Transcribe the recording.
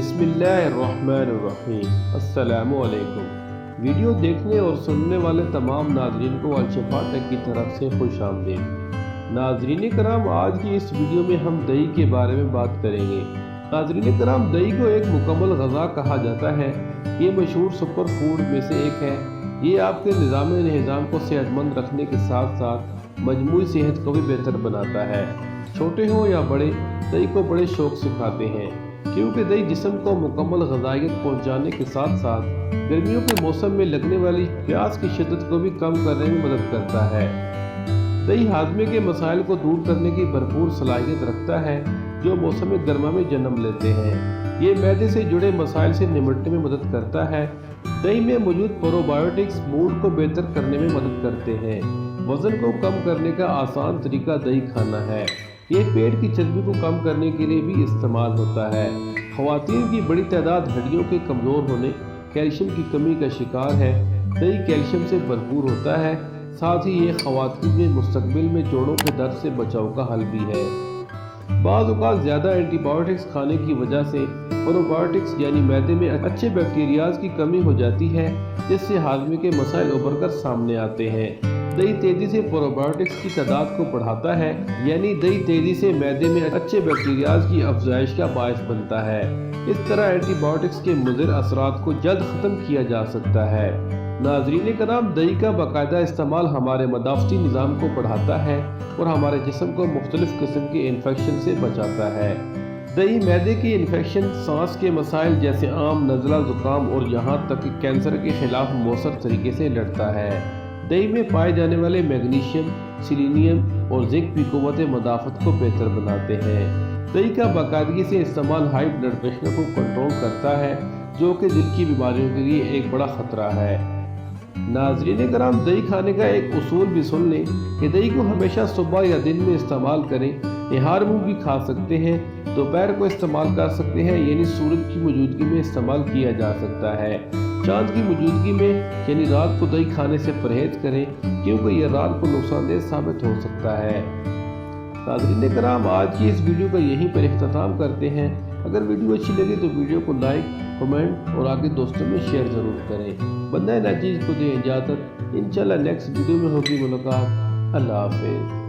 बिस्मिल्लाहिर्रहमानिर्रहीम। अस्सलामु अलैकुम। वीडियो देखने और सुनने वाले तमाम नाजरीन को अलशफा टेक की तरफ से खुश आमदीद। नाजरीन कराम, आज की इस वीडियो में हम दही के बारे में बात करेंगे। नाजरीन कराम, दही को एक मुकम्मल ग़ज़ा कहा जाता है। ये मशहूर सुपर फूड में से एक है। ये आपके निज़ाम को सेहतमंद रखने के साथ साथ मजमूई सेहत को भी बेहतर बनाता है। छोटे हों या बड़े, दही को बड़े शौक से खाते हैं, क्योंकि दही जिस्म को मुकम्मल ग़िज़ाइयत पहुँचाने के साथ साथ गर्मियों के मौसम में लगने वाली प्यास की शिद्दत को भी कम करने में मदद करता है। दही हाज़मे के मसाइल को दूर करने की भरपूर सलाहियत रखता है, जो मौसम गर्मा में जन्म लेते हैं। ये मैदे से जुड़े मसाइल से निपटने में मदद करता है। दही में मौजूद प्रोबायोटिक्स मूड को बेहतर करने में मदद करते हैं। वज़न को कम करने का आसान तरीका दही खाना है। ये पेट की चर्बी को कम करने के लिए भी इस्तेमाल होता है। ख़वातीन की बड़ी तादाद हड्डियों के कमज़ोर होने, कैल्शियम की कमी का शिकार है। दही कैल्शियम से भरपूर होता है। साथ ही ये ख़वातीन में मुस्तक़बिल में जोड़ों के दर्द से बचाव का हल भी है। बाज़ औक़ात ज़्यादा एंटीबायोटिक्स खाने की वजह से प्रोबायोटिक्स यानी मैदे में अच्छे बैक्टीरियाज की कमी हो जाती है, जिससे हाज़मे के मसाइल उभर कर सामने आते हैं। दही तेज़ी से प्रोबायोटिक्स की तादाद को बढ़ाता है, यानी दही तेज़ी से मैदे में अच्छे बैक्टीरियाज की अफजाइश का बायस बनता है। इस तरह एंटीबायोटिक्स के मुज़िर असरात को जल्द ख़त्म किया जा सकता है। नाज़रीन कराम, दही का बाकायदा इस्तेमाल हमारे मदाफ़ती निज़ाम को बढ़ाता है और हमारे जिस्म को मुख्तलिफ़ किस्म के इन्फेक्शन से बचाता है। दही मैदे की इन्फेक्शन, सांस के मसाइल जैसे आम, नज़ला, ज़ुकाम और यहाँ तक कि कैंसर के खिलाफ मौसर तरीके से लड़ता है। दही में पाए जाने वाले मैग्नीशियम, सिलीनियम और जिंक भी क़ुव्वत मदाफ़त को बेहतर बनाते हैं। दही का बाकायदगी से इस्तेमाल हाई ब्लड प्रेशर को कंट्रोल करता है, जो कि दिल की बीमारियों के लिए एक बड़ा ख़तरा है। नाज़रीन कराम, दही खाने का एक उसूल भी सुन लें कि दही को हमेशा सुबह या दिन में इस्तेमाल करें। निहार मुँह भी खा सकते हैं, दोपहर को इस्तेमाल कर सकते हैं, यानी सूरज की मौजूदगी में इस्तेमाल किया जा सकता है। चाँद की मौजूदगी में यानी रात को दही खाने से परहेज करें, क्योंकि यह रात को नुकसानदेह साबित हो सकता है। नाज़रीन कराम, आज की इस वीडियो का यहीं पर इख्तिताम करते हैं। अगर वीडियो अच्छी लगी तो वीडियो को लाइक, कमेंट और आगे दोस्तों में शेयर ज़रूर करें। बंदा नाचीज़ को दें इजाज़त। इंशाल्लाह नेक्स्ट वीडियो में होगी मुलाकात। अल्लाह हाफ़िज़।